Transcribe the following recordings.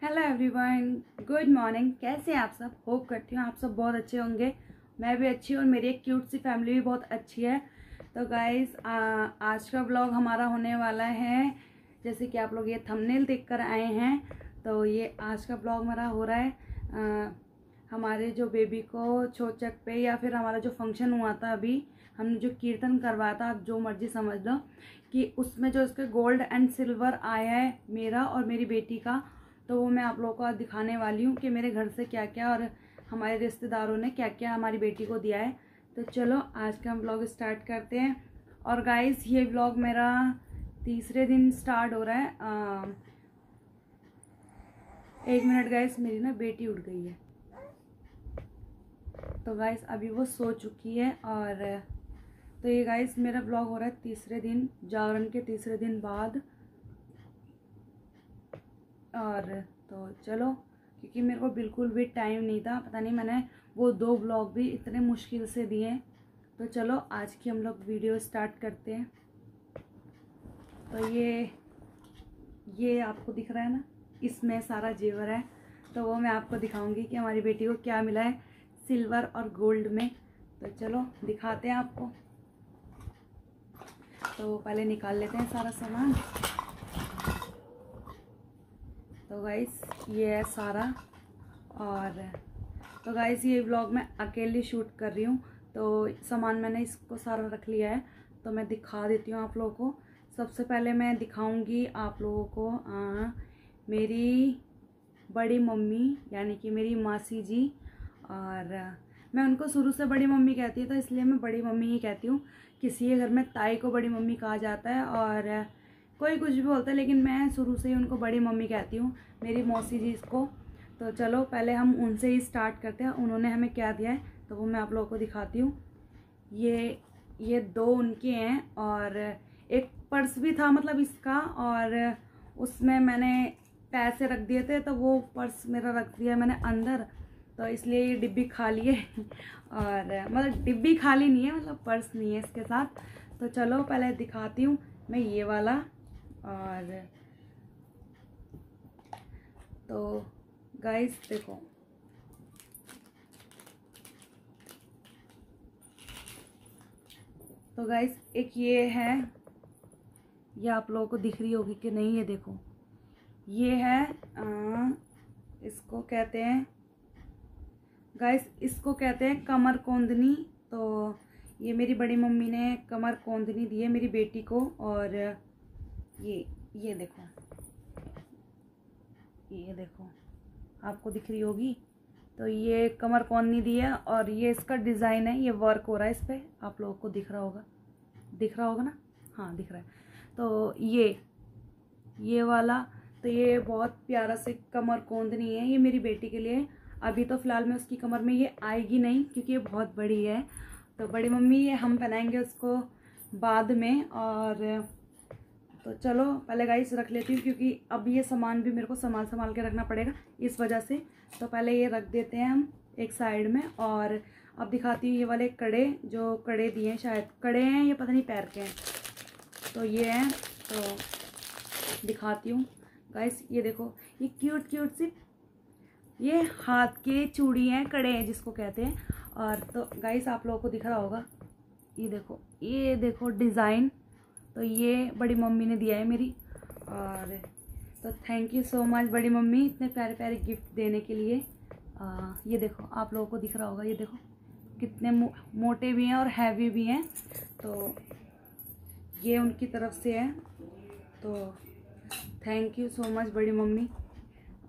Hello everyone, good morning. कैसे हैं आप सब? होप करती हूँ आप सब बहुत अच्छे होंगे। मैं भी अच्छी हूँ और मेरी एक क्यूट सी फैमिली भी बहुत अच्छी है। तो गाइस, आज का ब्लॉग हमारा होने वाला है, जैसे कि आप लोग ये थंबनेल देखकर आए हैं। तो ये आज का ब्लॉग हमारा हो रहा है हमारे जो बेबी को चोचक पे, या फिर हमारा जो फंक्शन हुआ था अभी, हमने जो कीर्तन करवाया था, आप जो मर्जी समझ लो, कि उसमें जो इसके गोल्ड एंड सिल्वर आया है मेरा और मेरी बेटी का। तो वो मैं आप लोगों को आज दिखाने वाली हूँ कि मेरे घर से क्या क्या और हमारे रिश्तेदारों ने क्या क्या हमारी बेटी को दिया है। तो चलो आज का हम ब्लॉग स्टार्ट करते हैं। और गाइस, ये ब्लॉग मेरा तीसरे दिन स्टार्ट हो रहा है। एक मिनट गाइस, मेरी ना बेटी उठ गई है। तो गाइस अभी वो सो चुकी है। और तो ये गाइस मेरा ब्लॉग हो रहा है तीसरे दिन, जागरण के तीसरे दिन बाद। और तो चलो, क्योंकि मेरे को बिल्कुल भी टाइम नहीं था, पता नहीं मैंने वो 2 ब्लॉग भी इतने मुश्किल से दिए। तो चलो आज की हम लोग वीडियो स्टार्ट करते हैं। तो ये आपको दिख रहा है ना, इसमें सारा जेवर है। तो वो मैं आपको दिखाऊंगी कि हमारी बेटी को क्या मिला है सिल्वर और गोल्ड में। तो चलो दिखाते हैं आपको। तो पहले निकाल लेते हैं सारा सामान। तो गाइस ये है सारा। और तो गाइस ये व्लॉग मैं अकेले शूट कर रही हूँ, तो सामान मैंने इसको सारा रख लिया है। तो मैं दिखा देती हूँ आप लोगों को। सबसे पहले मैं दिखाऊंगी आप लोगों को मेरी बड़ी मम्मी, यानी कि मेरी मासी जी। और मैं उनको शुरू से बड़ी मम्मी कहती हूँ, तो इसलिए मैं बड़ी मम्मी ही कहती हूँ। किसी के घर में ताई को बड़ी मम्मी कहा जाता है और कोई कुछ भी बोलता है, लेकिन मैं शुरू से ही उनको बड़ी मम्मी कहती हूँ, मेरी मौसी जी इसको। तो चलो पहले हम उनसे ही स्टार्ट करते हैं, उन्होंने हमें क्या दिया है तो वो मैं आप लोगों को दिखाती हूँ। ये 2 उनके हैं, और एक पर्स भी था मतलब इसका, और उसमें मैंने पैसे रख दिए थे, तो वो पर्स मेरा रख दिया मैंने अंदर, तो इसलिए ये डिब्बी खाली है। और मतलब डिब्बी खाली नहीं है, मतलब पर्स नहीं है इसके साथ। तो चलो पहले दिखाती हूँ मैं ये वाला। और तो गाइस देखो, तो गाइस एक ये है, ये आप लोगों को दिख रही होगी कि नहीं, ये देखो, ये है इसको कहते हैं गाइस, इसको कहते हैं कमर कोंदनी। तो ये मेरी बड़ी मम्मी ने कमर कोंदनी दी है मेरी बेटी को। और ये देखो, ये देखो आपको दिख रही होगी। तो ये कमर कोंदनी दी है, और ये इसका डिज़ाइन है, ये वर्क हो रहा है इस पर, आप लोगों को दिख रहा होगा ना? हाँ दिख रहा है। तो ये वाला, तो ये बहुत प्यारा से कमर कोंदनी है, ये मेरी बेटी के लिए। अभी तो फ़िलहाल में उसकी कमर में ये आएगी नहीं, क्योंकि ये बहुत बड़ी है। तो बड़ी मम्मी ये हम पहनाएंगे उसको बाद में। और तो चलो पहले गाइस रख लेती हूँ, क्योंकि अब ये सामान भी मेरे को संभाल के रखना पड़ेगा इस वजह से। तो पहले ये रख देते हैं हम एक साइड में। और अब दिखाती हूँ ये वाले कड़े, जो कड़े दिए हैं, शायद कड़े हैं, ये पता नहीं पैर के हैं। तो ये हैं, तो दिखाती हूँ गाइस। ये देखो, ये क्यूट सी ये हाथ के चूड़ी हैं, कड़े हैं जिसको कहते हैं। और तो गाइस आप लोगों को दिख रहा होगा, ये देखो डिज़ाइन। तो ये बड़ी मम्मी ने दिया है मेरी। और तो थैंक यू सो मच बड़ी मम्मी, इतने प्यारे प्यारे गिफ्ट देने के लिए। ये देखो आप लोगों को दिख रहा होगा, ये देखो कितने मोटे भी हैं और हैवी भी हैं। तो ये उनकी तरफ से है, तो थैंक यू सो मच बड़ी मम्मी।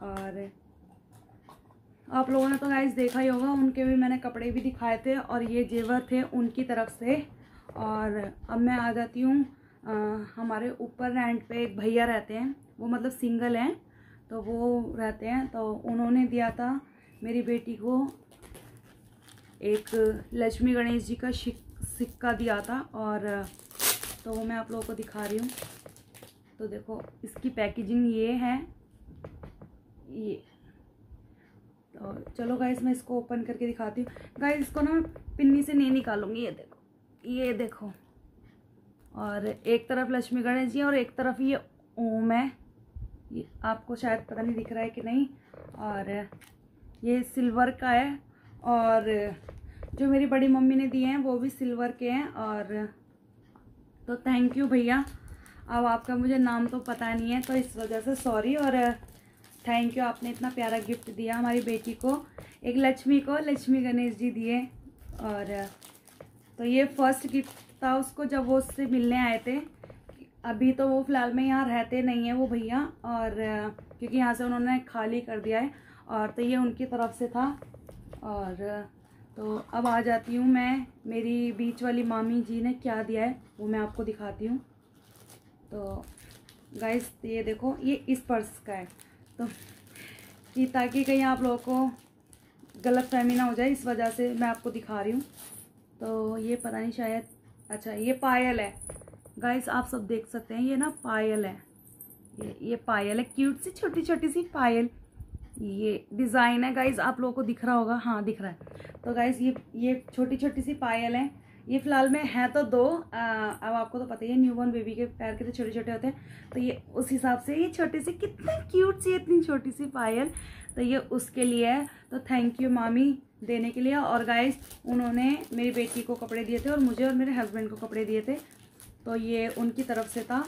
और आप लोगों ने तो गाइस देखा ही होगा, उनके भी मैंने कपड़े भी दिखाए थे, और ये जेवर थे उनकी तरफ से। और अब मैं आ जाती हूँ, हमारे ऊपर रेंट पे एक भैया रहते हैं, वो मतलब सिंगल हैं, तो वो रहते हैं। तो उन्होंने दिया था मेरी बेटी को एक लक्ष्मी गणेश जी का सिक्का दिया था। और तो वो मैं आप लोगों को दिखा रही हूँ। तो देखो इसकी पैकेजिंग ये है, ये। तो चलो गाइस मैं इसको ओपन करके दिखाती हूँ। गाइस इसको ना मैं पिन्नी से नहीं निकालूंगी, ये देखो। और एक तरफ लक्ष्मी गणेश जी और एक तरफ ये ओम है। ये आपको शायद पता नहीं दिख रहा है कि नहीं। और ये सिल्वर का है, और जो मेरी बड़ी मम्मी ने दिए हैं वो भी सिल्वर के हैं। और तो थैंक यू भैया। अब आपका मुझे नाम तो पता नहीं है तो इस वजह से सॉरी। और थैंक यू, आपने इतना प्यारा गिफ्ट दिया हमारी बेटी को। एक लक्ष्मी को लक्ष्मी गणेश जी दिए। और तो ये फर्स्ट गिफ्ट था उसको जब वो उससे मिलने आए थे। अभी तो वो फ़िलहाल में यहाँ रहते नहीं हैं वो भैया, और क्योंकि यहाँ से उन्होंने खाली कर दिया है। और तो ये उनकी तरफ से था। और तो अब आ जाती हूँ मैं, मेरी बीच वाली मामी जी ने क्या दिया है वो मैं आपको दिखाती हूँ। तो गाइस ये देखो, ये इस पर्स का है, तो कि ताकि कहीं आप लोगों को गलतफहमी ना हो जाए, इस वजह से मैं आपको दिखा रही हूँ। तो ये पता नहीं शायद, अच्छा ये पायल है गाइस, आप सब देख सकते हैं, ये ना पायल है, ये पायल है, क्यूट सी छोटी छोटी सी पायल। ये डिज़ाइन है गाइस, आप लोगों को दिख रहा होगा, हाँ दिख रहा है। तो गाइस ये छोटी छोटी सी पायल है। ये फ़िलहाल में है तो दो, अब आपको तो पता ही है न्यूबॉर्न बेबी के पैर कितने छोटे छोटे होते हैं। तो ये उस हिसाब से ये छोटी सी कितनी क्यूट सी इतनी छोटी सी पायल, तो ये उसके लिए है। तो थैंक यू मामी देने के लिए। और गाइस उन्होंने मेरी बेटी को कपड़े दिए थे और मुझे और मेरे हस्बैंड को कपड़े दिए थे, तो ये उनकी तरफ से था।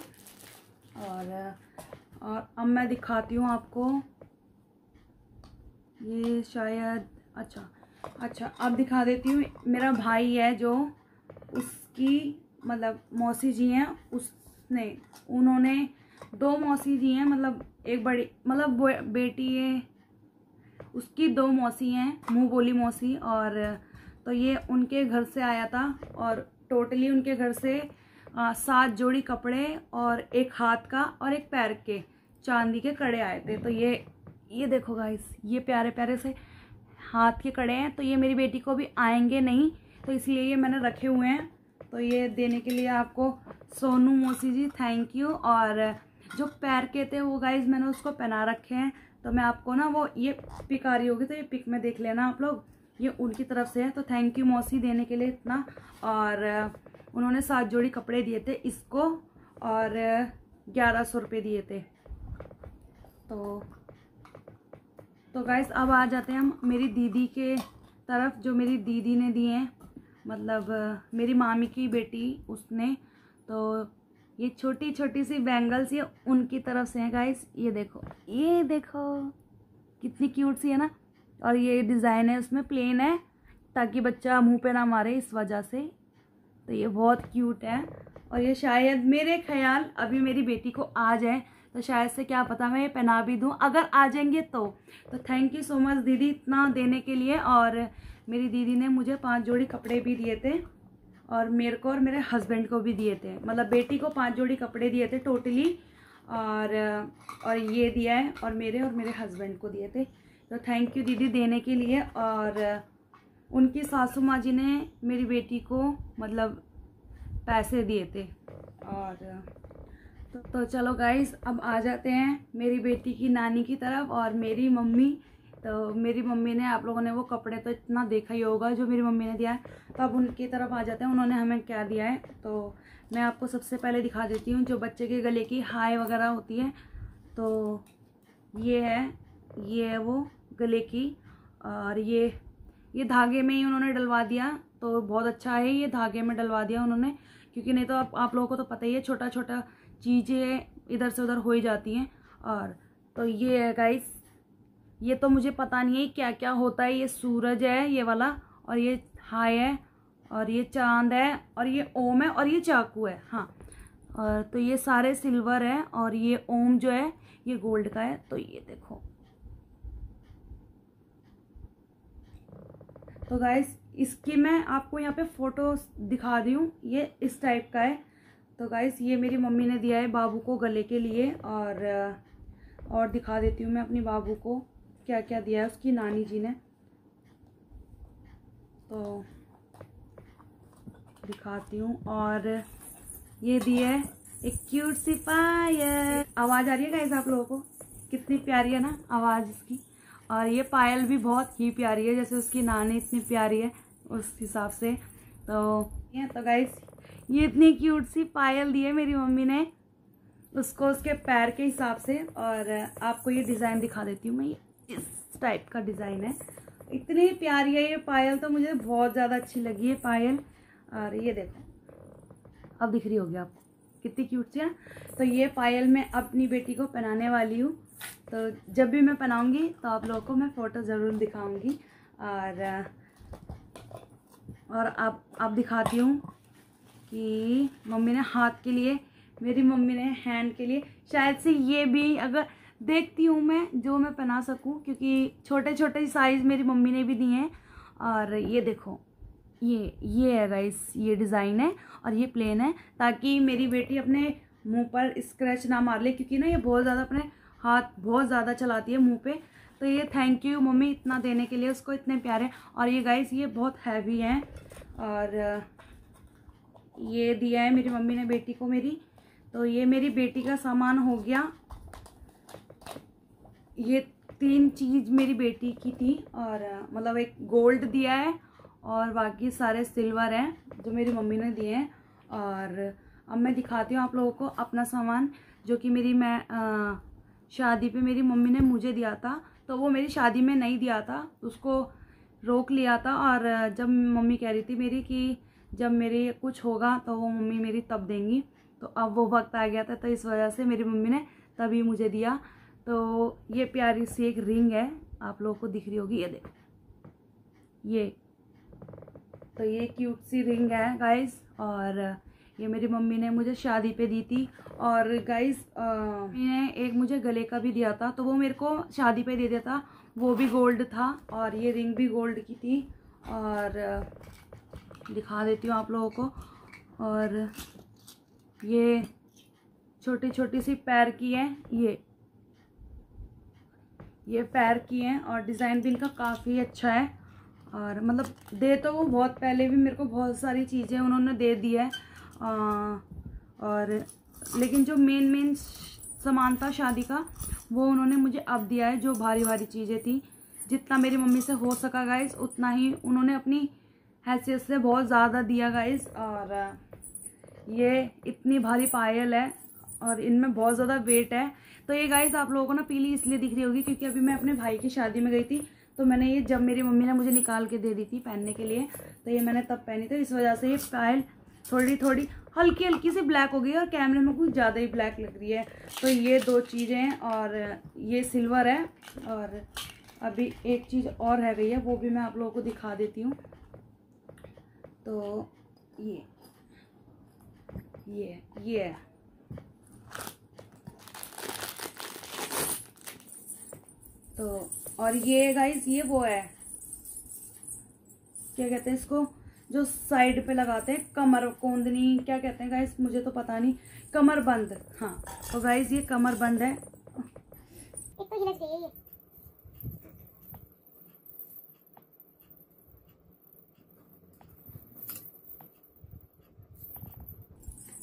और अब मैं दिखाती हूँ आपको, ये शायद अच्छा अब दिखा देती हूँ। मेरा भाई है जो, उसकी मतलब मौसी जी हैं, उन्होंने 2 मौसी जी हैं, मतलब एक बड़ी मतलब बेटी है उसकी, 2 मौसी हैं, मुँह बोली मौसी। और तो ये उनके घर से आया था, और टोटली उनके घर से 7 जोड़ी कपड़े और एक हाथ का और एक पैर के चांदी के कड़े आए थे। तो ये देखो गाइस, ये प्यारे प्यारे से हाथ के कड़े हैं। तो ये मेरी बेटी को भी आएंगे नहीं, तो इसलिए ये मैंने रखे हुए हैं। तो ये देने के लिए आपको सोनू मौसी जी थैंक यू। और जो पैर के थे वो गाइस मैंने उसको पहना रखे हैं। तो मैं आपको ना वो ये पिक आ रही होगी, तो ये पिक में देख लेना आप लोग, ये उनकी तरफ से है। तो थैंक यू मौसी देने के लिए इतना। और उन्होंने 7 जोड़ी कपड़े दिए थे इसको, और 1100 रुपये दिए थे। तो गाइस अब आ जाते हैं हम मेरी दीदी के तरफ, जो मेरी दीदी ने दिए हैं, मतलब मेरी मामी की बेटी उसने। तो ये छोटी छोटी सी बैंगल्स ये उनकी तरफ से हैं गाइस। ये देखो कितनी क्यूट सी है ना। और ये डिज़ाइन है उसमें प्लेन है, ताकि बच्चा मुंह पे ना मारे इस वजह से। तो ये बहुत क्यूट है। और ये शायद मेरे ख्याल अभी मेरी बेटी को आ जाए, तो शायद से क्या पता मैं ये पहना भी दूँ, अगर आ जाएंगे तो थैंक यू सो मच दीदी इतना देने के लिए। और मेरी दीदी ने मुझे 5 जोड़ी कपड़े भी दिए थे, और मेरे को और मेरे हस्बैंड को भी दिए थे, मतलब बेटी को 5 जोड़ी कपड़े दिए थे टोटली। और ये दिया है, और मेरे हस्बैंड को दिए थे। तो थैंक यू दीदी देने के लिए। और उनकी सासू माँ जी ने मेरी बेटी को मतलब पैसे दिए थे। और तो चलो गाइस अब आ जाते हैं मेरी बेटी की नानी की तरफ और मेरी मम्मी। तो मेरी मम्मी ने, आप लोगों ने वो कपड़े तो इतना देखा ही होगा जो मेरी मम्मी ने दिया है, तो अब उनकी तरफ आ जाते हैं उन्होंने हमें क्या दिया है। तो मैं आपको सबसे पहले दिखा देती हूँ जो बच्चे के गले की हाई वगैरह होती है। तो ये है वो गले की, और ये धागे में ही उन्होंने डलवा दिया, तो बहुत अच्छा है ये धागे में डलवा दिया उन्होंने, क्योंकि नहीं तो आप लोगों को तो पता ही है छोटा छोटा चीज़ें इधर से उधर हो ही जाती हैं। और तो ये है गाइस, ये तो मुझे पता नहीं है क्या क्या होता है। ये सूरज है ये वाला, और ये हाय है, और ये चांद है, और ये ओम है, और ये चाकू है। हाँ, और तो ये सारे सिल्वर है, और ये ओम जो है ये गोल्ड का है। तो ये देखो, तो गाइस इसकी मैं आपको यहाँ पे फोटो दिखा रही हूँ, ये इस टाइप का है। तो गाइस ये मेरी मम्मी ने दिया है बाबू को गले के लिए। और दिखा देती हूँ मैं अपनी बाबू को क्या क्या दिया है उसकी नानी जी ने। तो दिखाती हूँ, और ये दी है एक क्यूट सी पायल। आवाज़ आ रही है गाइस आप लोगों को, कितनी प्यारी है ना आवाज़ इसकी। और ये पायल भी बहुत ही प्यारी है, जैसे उसकी नानी इतनी प्यारी है उस हिसाब से। तो गाइस ये इतनी क्यूट सी पायल दी है मेरी मम्मी ने। उसको उसके पैर के हिसाब से। और आपको ये डिज़ाइन दिखा देती हूँ मैं, इस टाइप का डिज़ाइन है। इतनी प्यारी है ये पायल, तो मुझे बहुत ज़्यादा अच्छी लगी है पायल। और ये देखो, अब दिख रही होगी आपको कितनी क्यूट सी है। तो ये पायल मैं अपनी बेटी को पहनाने वाली हूँ, तो जब भी मैं पहनाऊँगी तो आप लोगों को मैं फ़ोटो ज़रूर दिखाऊँगी। और आप दिखाती हूँ कि मम्मी ने हाथ के लिए, मेरी मम्मी ने हैंड के लिए, शायद से ये भी अगर देखती हूँ मैं जो मैं पहना सकूँ, क्योंकि छोटे छोटे साइज़ मेरी मम्मी ने भी दिए हैं। और ये देखो, ये है गाइस, ये डिज़ाइन है और ये प्लेन है, ताकि मेरी बेटी अपने मुंह पर स्क्रैच ना मार ले, क्योंकि ना ये बहुत ज़्यादा अपने हाथ बहुत ज़्यादा चलाती है मुंह पे। तो ये थैंक यू मम्मी इतना देने के लिए, उसको इतने प्यारे। और ये गाइस ये बहुत हैवी हैं, और ये दिया है मेरी मम्मी ने बेटी को मेरी। तो ये मेरी बेटी का सामान हो गया। ये 3 चीज़ मेरी बेटी की थी, और मतलब एक गोल्ड दिया है और बाकी सारे सिल्वर हैं जो मेरी मम्मी ने दिए हैं। और अब मैं दिखाती हूँ आप लोगों को अपना सामान, जो कि शादी पे मेरी मम्मी ने मुझे दिया था। तो वो मेरी शादी में नहीं दिया था, उसको रोक लिया था। और जब मम्मी कह रही थी मेरी कि जब मेरे कुछ होगा तो वो मम्मी मेरी तब देंगी, तो अब वो वक्त आ गया था, तो इस वजह से मेरी मम्मी ने तभी मुझे दिया। तो ये प्यारी सी एक रिंग है, आप लोगों को दिख रही होगी, ये देखो ये। तो ये क्यूट सी रिंग है गाइस, और ये मेरी मम्मी ने मुझे शादी पे दी थी। और गाइस मैंने एक मुझे गले का भी दिया था, तो वो मेरे को शादी पे दे दिया था, वो भी गोल्ड था। और ये रिंग भी गोल्ड की थी, और दिखा देती हूँ आप लोगों को। और ये छोटी छोटी सी पैर की है, ये पैर की हैं, और डिज़ाइन भी इनका काफ़ी अच्छा है। और मतलब दे तो वो बहुत पहले भी मेरे को बहुत सारी चीज़ें उन्होंने दे दी है, और लेकिन जो मेन सामान था शादी का वो उन्होंने मुझे अब दिया है, जो भारी भारी चीज़ें थी। जितना मेरी मम्मी से हो सका गाइस उतना ही उन्होंने अपनी हैसियत से बहुत ज़्यादा दिया गाइस। और ये इतनी भारी पायल है और इनमें बहुत ज़्यादा वेट है। तो ये गाइस आप लोगों को ना पीली इसलिए दिख रही होगी क्योंकि अभी मैं अपने भाई की शादी में गई थी, तो मैंने ये, जब मेरी मम्मी ने मुझे निकाल के दे दी थी पहनने के लिए, तो ये मैंने तब पहनी थी। इस वजह से ये पायल थोड़ी हल्की हल्की सी ब्लैक हो गई है, और कैमरे में कुछ ज़्यादा ही ब्लैक लग रही है। तो ये 2 चीज़ें हैं, और ये सिल्वर है। और अभी एक चीज़ और रह गई है, वो भी मैं आप लोगों को दिखा देती हूँ। तो ये है। तो और ये गाइस ये वो है, क्या कहते हैं इसको, जो साइड पे लगाते हैं, कमर कोंदनी क्या कहते हैं गाइस, मुझे तो पता नहीं, कमर बंद। हाँ तो गाइस ये कमर बंद है।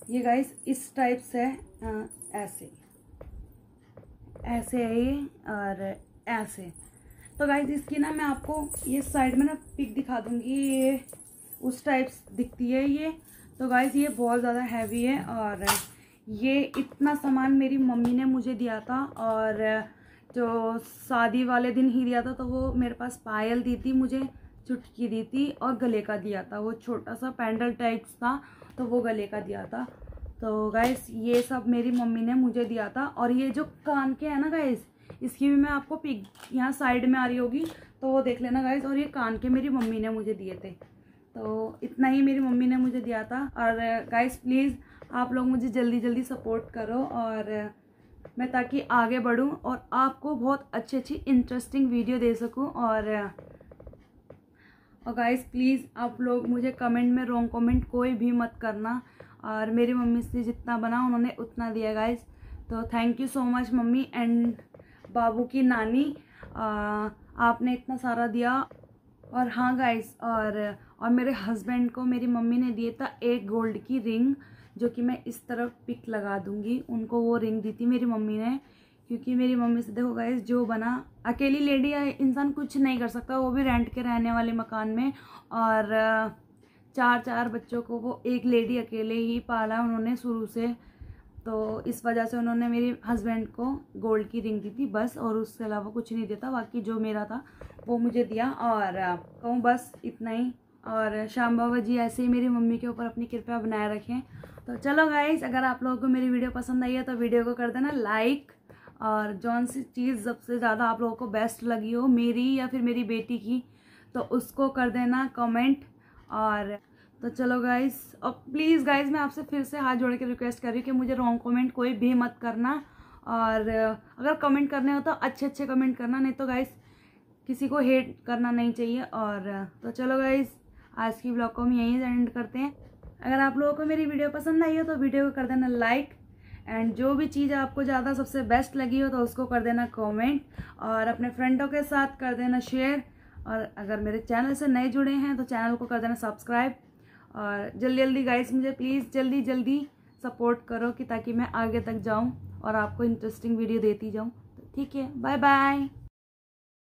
ये गाइस इस टाइप से ऐसे है ये, और ऐसे। तो गाइस इसकी ना मैं आपको ये साइड में ना पिक दिखा दूंगी, ये उस टाइप दिखती है ये। तो गाइस ये बहुत ज़्यादा हैवी है, और ये इतना सामान मेरी मम्मी ने मुझे दिया था, और जो शादी वाले दिन ही दिया था। तो वो मेरे पास पायल दी थी मुझे, चुटकी दी थी, और गले का दिया था, वो छोटा सा पेंडल टाइप्स था, तो वो गले का दिया था। तो गाइस ये सब मेरी मम्मी ने मुझे दिया था। और ये जो कान के है ना गाइस, इसकी भी मैं आपको पिक यहाँ साइड में आ रही होगी, तो वो देख लेना गाइस। और ये कान के मेरी मम्मी ने मुझे दिए थे, तो इतना ही मेरी मम्मी ने मुझे दिया था। और गाइस प्लीज़ आप लोग मुझे जल्दी जल्दी सपोर्ट करो, और मैं ताकि आगे बढ़ूँ और आपको बहुत अच्छी इंटरेस्टिंग वीडियो दे सकूँ। और गाइस प्लीज़ आप लोग मुझे कमेंट में रॉन्ग कमेंट कोई भी मत करना, और मेरी मम्मी से जितना बना उन्होंने उतना दिया गाइस। तो thank you so much mummy and बाबू की नानी, आपने इतना सारा दिया। और हाँ गाइस, और मेरे हस्बैंड को मेरी मम्मी ने दिया था एक गोल्ड की रिंग, जो कि मैं इस तरफ पिक लगा दूंगी। उनको वो रिंग दी थी मेरी मम्मी ने, क्योंकि मेरी मम्मी से देखो गाइस जो बना, अकेली लेडी या इंसान कुछ नहीं कर सकता, वो भी रेंट के रहने वाले मकान में। और 4 बच्चों को वो एक लेडी अकेले ही पाला उन्होंने शुरू से। तो इस वजह से उन्होंने मेरे हस्बैंड को गोल्ड की रिंग दी थी बस, और उसके अलावा कुछ नहीं देता। बाकी जो मेरा था वो मुझे दिया, और कहूँ बस इतना ही। और श्याम बाबा जी ऐसे ही मेरी मम्मी के ऊपर अपनी कृपा बनाए रखें। तो चलो गाइस, अगर आप लोगों को मेरी वीडियो पसंद आई है तो वीडियो को कर देना लाइक, और जौन सी चीज़ सबसे ज़्यादा आप लोगों को बेस्ट लगी हो, मेरी या फिर मेरी बेटी की, तो उसको कर देना कमेंट। और तो चलो गाइस, और प्लीज़ गाइस मैं आपसे फिर से हाथ जोड़ के रिक्वेस्ट कर रही हूँ कि मुझे रॉन्ग कमेंट कोई भी मत करना, और अगर कमेंट करने हो तो अच्छे अच्छे कमेंट करना, नहीं तो गाइस किसी को हेट करना नहीं चाहिए। और तो चलो गाइस, आज की ब्लॉग को हम यहीं एंड करते हैं। अगर आप लोगों को मेरी वीडियो पसंद आई हो तो वीडियो को कर देना लाइक, एंड जो भी चीज़ आपको ज़्यादा सबसे बेस्ट लगी हो तो उसको कर देना कमेंट, और अपने फ्रेंडों के साथ कर देना शेयर। और अगर मेरे चैनल से नए जुड़े हैं तो चैनल को कर देना सब्सक्राइब। और जल्दी जल्दी गाइस मुझे प्लीज़ जल्दी जल्दी सपोर्ट करो कि ताकि मैं आगे तक जाऊं और आपको इंटरेस्टिंग वीडियो देती जाऊं। तो ठीक है, बाय बाय।